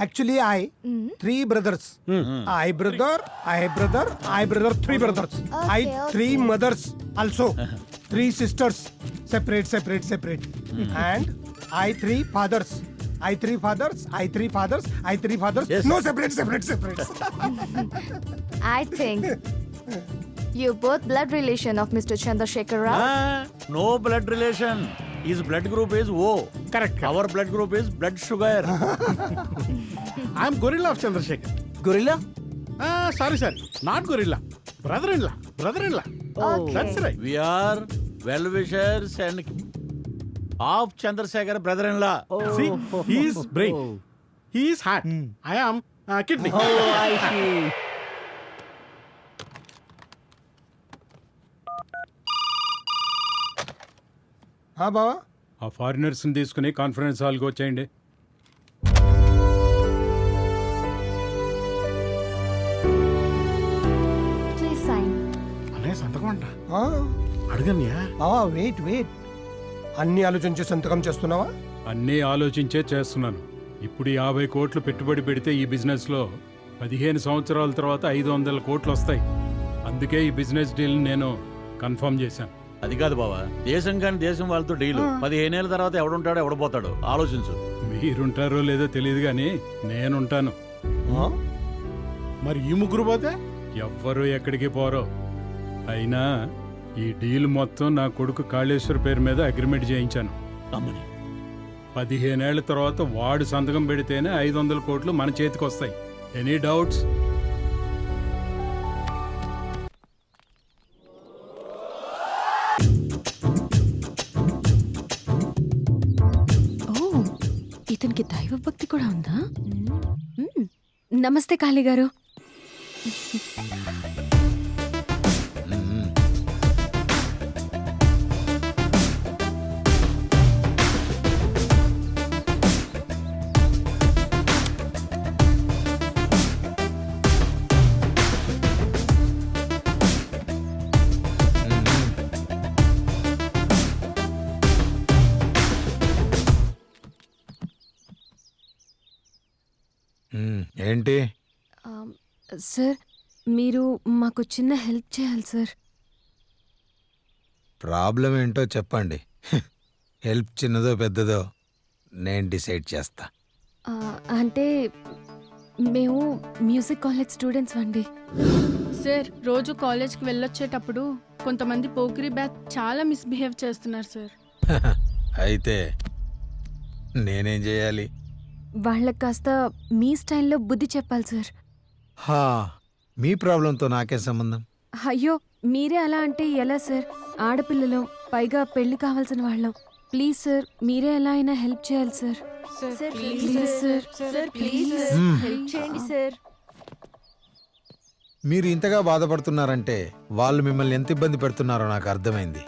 Actually, three brothers. I brother, three brothers. Okay. Three mothers also. Three sisters. Separate. And three fathers. Three fathers. Yes. No, separate. I think you both blood relation of Mr. Chandrasekhar Rao. No blood relation. His blood group is O. Correct. Our blood group is blood sugar. I'm gorilla of Chandrasekhar. Gorilla? Sorry. Not gorilla. Brother-in-law. Okay. That's right. We are well-wishers and of Chandrasekhar brother-in-law. See, he is brain. He is heart. I am kidney. हाँ बाबा ఆ ఫారినర్స్ని తీసుకుని conference హాల్కి వచ్చేయండి. Please sign. అనే సంతకం అంట ఆ, అడగన్నయ్యా. బావా వెయిట్ అన్ని ఆలోచించి సంతకం చేస్తున్నావా? అన్నీ ఆలోచించే చేస్తున్నాను. ఇప్పుడు 50 కోట్లు పెట్టుబడి పెడితే ఈ బిజినెస్లో 15 సంవత్సరాల తర్వాత 500 కోట్లు వస్తాయి. అందుకే ఈ బిజినెస్ డీల్ నేను కన్ఫర్మ్ చేశాను. అది కాదు బావా, దేశం కాని దేశం వాళ్ళతో డీలు. 15 ఏళ్ళ తర్వాత ఎవడుంటాడో ఎవడపోతాడో ఆలోచించు. మీరుంటారో లేదో తెలియదు కానీ నేనుంటాను. ఆ? మరి ఈ ముగ్గురు పోతే ఎవ్వరూ ఎక్కడికి పోరో. అయినా ఈ డీల్ మొత్తం నా కొడుకు కాళేశ్వర్ పేరు మీద అగ్రిమెంట్ చేయించాను. అమ్మని 15 ఏళ్ల తర్వాత వాడు సంతకం పెడితేనే 500 కోట్లు మన చేతికి వస్తాయి. Any doubts? ఓ, ఇతనికి దైవ భక్తి కూడా ఉందా? నమస్తే కాళీ గారు. ఏంటి? సార్, మీరు మాకు చిన్న హెల్ప్ చేయాలి సార్. ప్రాబ్లం ఏంటో చెప్పండి. హెల్ప్ చిన్నదో పెద్దదో నేను డిసైడ్ చేస్తా. అంటే మేము మ్యూజిక్ కాలేజ్ స్టూడెంట్స్ అండి. సార్, రోజు కాలేజ్కి వెళ్ళొచ్చేటప్పుడు కొంతమంది పోకిరి బ్యాచ్ చాలా మిస్బిహేవ్ చేస్తున్నారు సార్. అయితే నేనేం చేయాలి? వాళ్ళకి కాస్త మీ స్టైల్లో బుద్ధి చెప్పాలి సార్. హా, మీ ప్రాబ్లంతో నాకేం సంబంధం? అయ్యో, మీరే అలా అంటే ఎలా సార్? ఆడపిల్లలు, పైగా పెళ్లి కావాల్సిన వాళ్ళం. ప్లీజ్ సార్, మీరే ఎలా అయినా హెల్ప్ చేయాలి sir. Please sir, please help చేయండి సార్. మీరు ఇంతగా బాధపడుతున్నారంటే వాళ్ళు మిమ్మల్ని ఎంత ఇబ్బంది పెడుతున్నారో నాకు అర్థమైంది.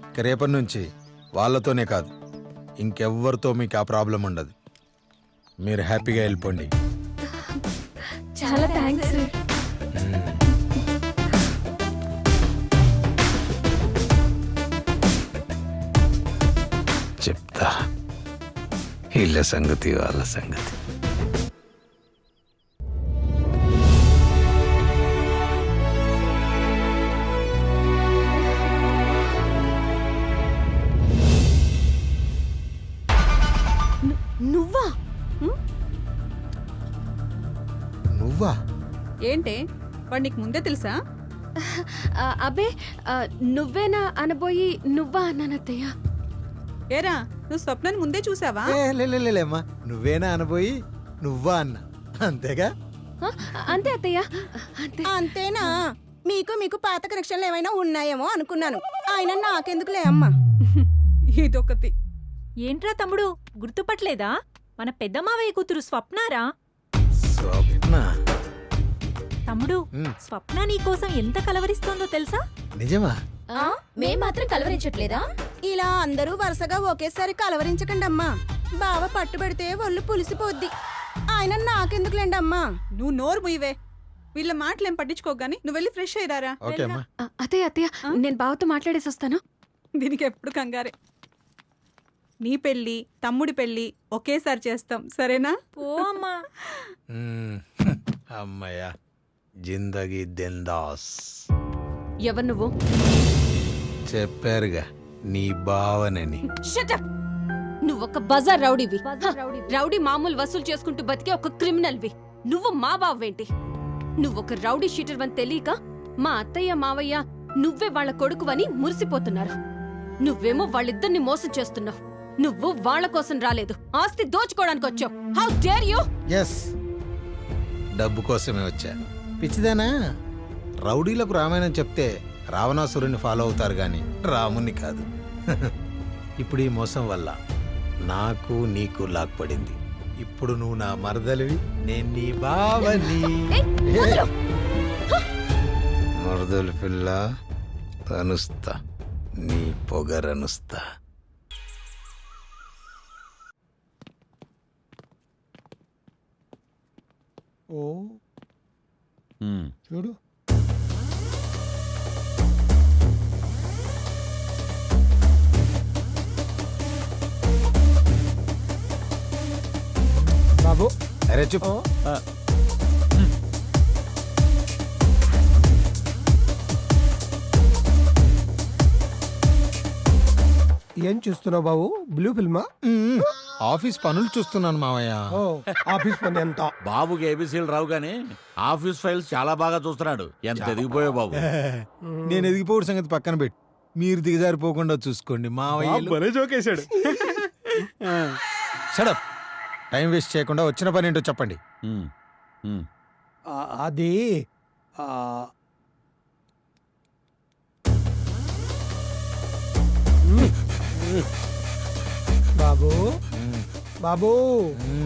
ఇక రేపటి నుంచి వాళ్ళతోనే కాదు, ఇంకెవ్వరితో మీకు ఆ ప్రాబ్లం ఉండదు. మీరు హ్యాపీగా వెళ్ళిపోండి. చాలా థ్యాంక్స్ సార్. చెప్తా వీళ్ళ సంగతి వాళ్ళ సంగతి. నువ్వా? నువ్వా? ఏంటే, వాడు నీకు ముందే తెలుసా? అబే, నువ్వేనా అనబోయి నువ్వా అన్నానత్తయ్య. ఏరా, నువ్వు స్వప్నాన్ని ముందే చూసావా? లేమ్మా, నువ్వేనా అనబోయి నువ్వా అన్న, అంతేగా? అంతే అత్తయ్య, అంతే. అంతేనా? మీకు పాత కనెక్షన్లు ఏమైనా ఉన్నాయేమో అనుకున్నాను. ఆయన నాకెందుకులే అమ్మా. ఇదొకటి. ఏంట్రా తమ్ముడు, గుర్తుపట్లేదా? మన పెద్ద మావయ్య కూతురు స్వప్నారా? స్వప్న? తమ్ముడు, స్వప్న నీకోసం ఎంత కలవరిస్తోందో తెలుసా? నిజమా? మేం మాత్రం కలవరించట్లేదా? ఇలా అందరూ వరుసగా ఒకేసారి కలవరించకండి అమ్మా. బావ పట్టుబడితే ఒళ్ళు పులిసిపోద్ది. ఆయన నాకెందుకులేండి అమ్మా. నువ్వు నోరు ముయ్యవే. వీళ్ళ మాటలేం పట్టించుకోగాని నువ్వు వెళ్ళి ఫ్రెష్ అయ్యారా? ఓకే అమ్మా. అత్తయ్య, నేను బావతో మాట్లాడేసి వస్తాను. దీనికి ఎప్పుడు కంగారే. నీ పెళ్ళి తమ్ముడి పెళ్ళి ఒకేసారి చేస్తాం సరేనా? పో అమ్మా. మ్మ్. అమ్మయ్య జిందగీ దిందాస్. ఎవరు నువ్వు? చెప్పారుగా నీ బావనని. షటప్! నువ్వొక బజార్ రౌడీవి. రౌడీ మామూలు వసూలు చేసుకుంటూ బతికే ఒక క్రిమినల్వి. నువ్వు మా బావేంటి? నువ్వొక రౌడీ షీటర్ అని తెలియక మా అత్తయ్య మావయ్య నువ్వే వాళ్ళ కొడుకువని మురిసిపోతున్నారు. నువ్వేమో వాళ్ళిద్దరిని మోసం చేస్తున్నావు. నువ్వు వాళ్ళ కోసం రాలేదు, ఆస్తి దోచుకోవడానికి వచ్చావు. How dare you! ఎస్, డబ్బు కోసమే వచ్చా. పిచ్చిదేనా? రౌడీలకు రామాయణం చెప్తే రావణాసురుని ఫాలో అవుతారు గాని రాముని కాదు. ఇప్పుడు ఈ మోసం వల్ల నాకు నీకు లాక్పడింది. ఇప్పుడు నువ్వు నా మరదలివి, నేను నీ బావని. మరదలు పిల్ల తనుస్తా, నీ పొగరనుస్తా. ఓ ఉమ్. చూడు, బాబు. అరే చెప్పు. ఆ, ఏం చూస్తున్నావు బాబు? బ్లూ ఫిల్మా? ఆఫీస్ పనులు చూస్తున్నాను మావయ్య. ఓ, ఆఫీస్ పని ఎంత? బాబుకి ఏబీసీలు రావు గానీ ఆఫీస్ ఫైల్స్ చాలా బాగా చూస్తున్నాడు. ఎంత ఎదిగిపోయావు బాబు. నేను ఎదిగిపోవడం సంగతి పక్కన పెట్టి మీరు దిగజారిపోకుండా చూసుకోండి మావయ్య. భలే జోకేశాడు. షడప్. టైం వేస్ట్ చేయకుండా వచ్చిన పని ఏంటో చెప్పండి. ఉమ్, ఉమ్. అది ఆ, బాబు బాబు,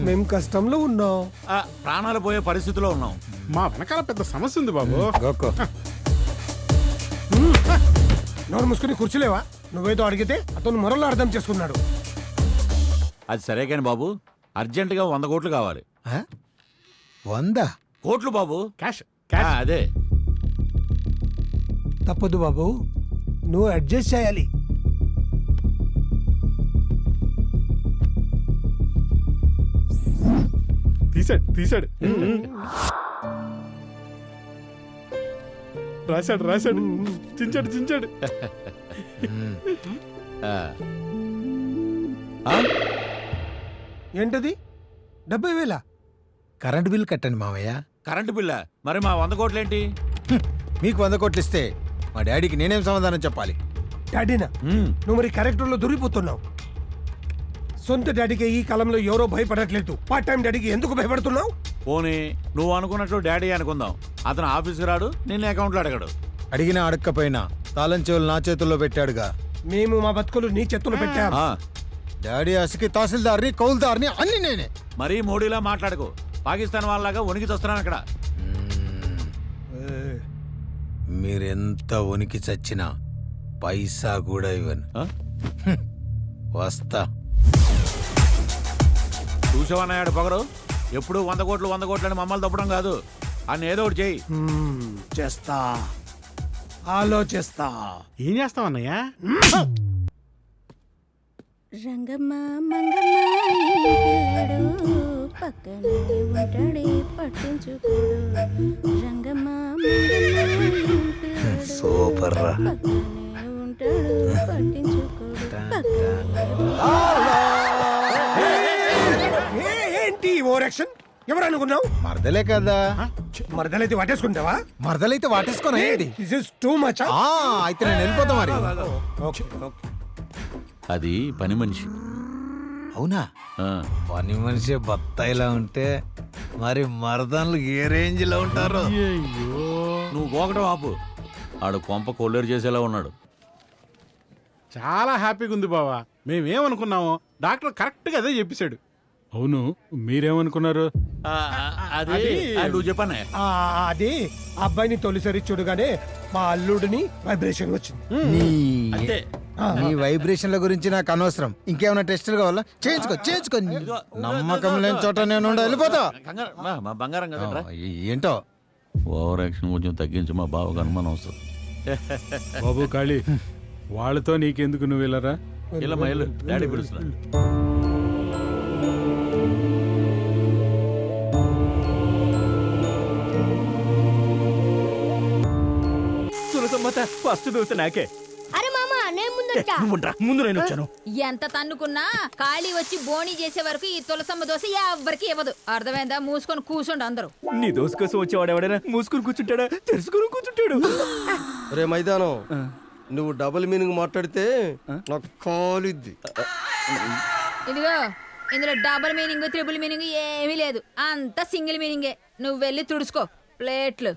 మేము కష్టంలో ఉన్నాం. ఆ, ప్రాణాలు పోయే పరిస్థితిలో ఉన్నాం. మా వెనకాల పెద్ద సమస్య ఉంది బాబు. గోకో. నోరు మూసుకుని కూర్చోలేవా? నువ్వేదో అడిగితే అతను మరలా అర్థం చేసుకున్నాడు. అది సరే కానీ బాబు, అర్జెంటుగా 100 కోట్లు కావాలి. 100 కోట్లు బాబు. క్యాష్ ఆ, అదే. తప్పదు బాబు, నువ్వు అడ్జస్ట్ చేయాలి. తీసాడు. రాశాడు. చించాడు. ఆ. ఆ? ఏంటది? 70,000? కరెంట్ బిల్ కట్టండి మావయ్య. కరెంటు బిల్ల? మరి మా 100 కోట్లేంటి? మీకు 100 కోట్లు ఇస్తే మా డాడీకి నేనేం సమాధానం చెప్పాలి? డాడీనా? ఉమ్. నువ్వు మరి కరెక్టర్లో దొరికిపోతున్నావు. సొంత డాడీకి ఈ కాలంలో ఎవరో భయపడట్లేదు. పార్ట్ టైం డాడీకి ఎందుకు భయపడుతున్నావు? పోనీ నువ్వు అనుకున్నట్టు డాడీ అనుకుందాం. అతను ఆఫీస్కి రాడు, నిన్ను అకౌంట్లో అడగడు. అడిగినా అడక్కపోయినా తాళం చెవులు నా చేతుల్లో పెట్టాడుగా. మేము మా బతుకులు నీ చేతులు పెట్టాం. ఆ, డాడీ ఆశకి తహసీల్దార్ని, కౌల్దార్ని అన్ని నేనే. మరీ మోడీలా మాట్లాడకు. పాకిస్తాన్ వాళ్ళలాగా వణికి వస్తున్నాను అక్కడ. మీరెంత వణికి చచ్చినా పైసా కూడా ఇవ్వను. ఆ? వస్తా. చూసావన్నాడు పొగరు. ఎప్పుడు 100 కోట్లు అని మమ్మల్ని తప్పడం కాదు. అని ఏదో ఒకటి చేయి. చేస్తా, ఆలోచిస్తా. ఏం చేస్తావు అన్నయ్య? రంగమ్మ మంగమ్మ ఈ పిల్లడు పక్కనే ఉంటాడే పట్టించుకోడు. రంగమ్మ మంగమ్మ ఈ పిల్లడు సూపర్ రా. పక్కనే ఉంటాడు పట్టించుకోడు. ఏంటి ఓవరాక్షన్? ఎవరు అనుకున్నావు? మరదలే కదా. మరదలైతే వాటేసుకుంటావా? మరదలైతే వాటేసుకొని దిస్ ఇస్ టూ మచ్. అయితే నేను వెళ్ళిపోతా మరి. అది పని మనిషి. అవునా? ఆ. పని మనిషి బత్తాయిలా ఉంటే మరి మరదన్లు ఏ రేంజ్ లో ఉంటారు? నువ్వు పోకటం ఆపు. ఆడు కొంప కొల్లేరు చేసేలా ఉన్నాడు. చాలా హ్యాపీగా ఉంది బావా. మేమేమనుకున్నామో డాక్టర్ కరెక్ట్ గా అదే చెప్పేశాడు. అవును, మీరేమనుకున్నారు? ఆ, అది నువ్వు చెప్పనే. అది అబ్బాయిని తొలిసరి చూడగానే మా అల్లుడిని వైబ్రేషన్ వచ్చింది. అంతే. నీ వైబ్రేషన్ల గురించి నాకు అనవసరం. ఇంకేమైనా టెస్టులు కావాలా? చేయించుకో. నమ్మకం లేని చోట నేను వెళ్ళిపోతా. మా బంగారం కదా. ఏంటో ఓవర్ యాక్షన్ కొంచెం తగ్గించి మా బావకు అనుమానం వస్తుంది. బాబు కాళీ, వాళ్ళతో నీకెందుకు నువ్వు వెళ్ళరా? ఇలా మా ఇల్లు డాడీ పిలుస్తున్నాడు. ఫస్ట్ దోశ నాకే. అరే మామా నేను ముందట ముందు నేను వచ్చాను. ఎంత తన్నుకున్నా ఖాళీ వచ్చి బోణీ చేసే వరకు ఈ తులసమ్మ దోశ ఎవ్వరికి ఇవ్వదు. అర్థమైందా? మూసుకొని కూర్చోండి అందరూ. నీ దోశ కోసం వచ్చేవాడు ఎవడైనా మూసుకుని కూర్చుంటాడా, తెలుసుకుని కూర్చుంటాడు. రే మైదానం, నువ్వు డబుల్ మీనింగ్ మాట్లాడితే నాకు కాలిద్ది. ఇదిగో ఇందులో డబుల్ మీనింగ్ త్రిబుల్ మీనింగ్ ఏమీ లేదు, అంతా సింగిల్ మీనింగే. నువ్వు వెళ్ళి తుడుచుకో ప్లేట్లు.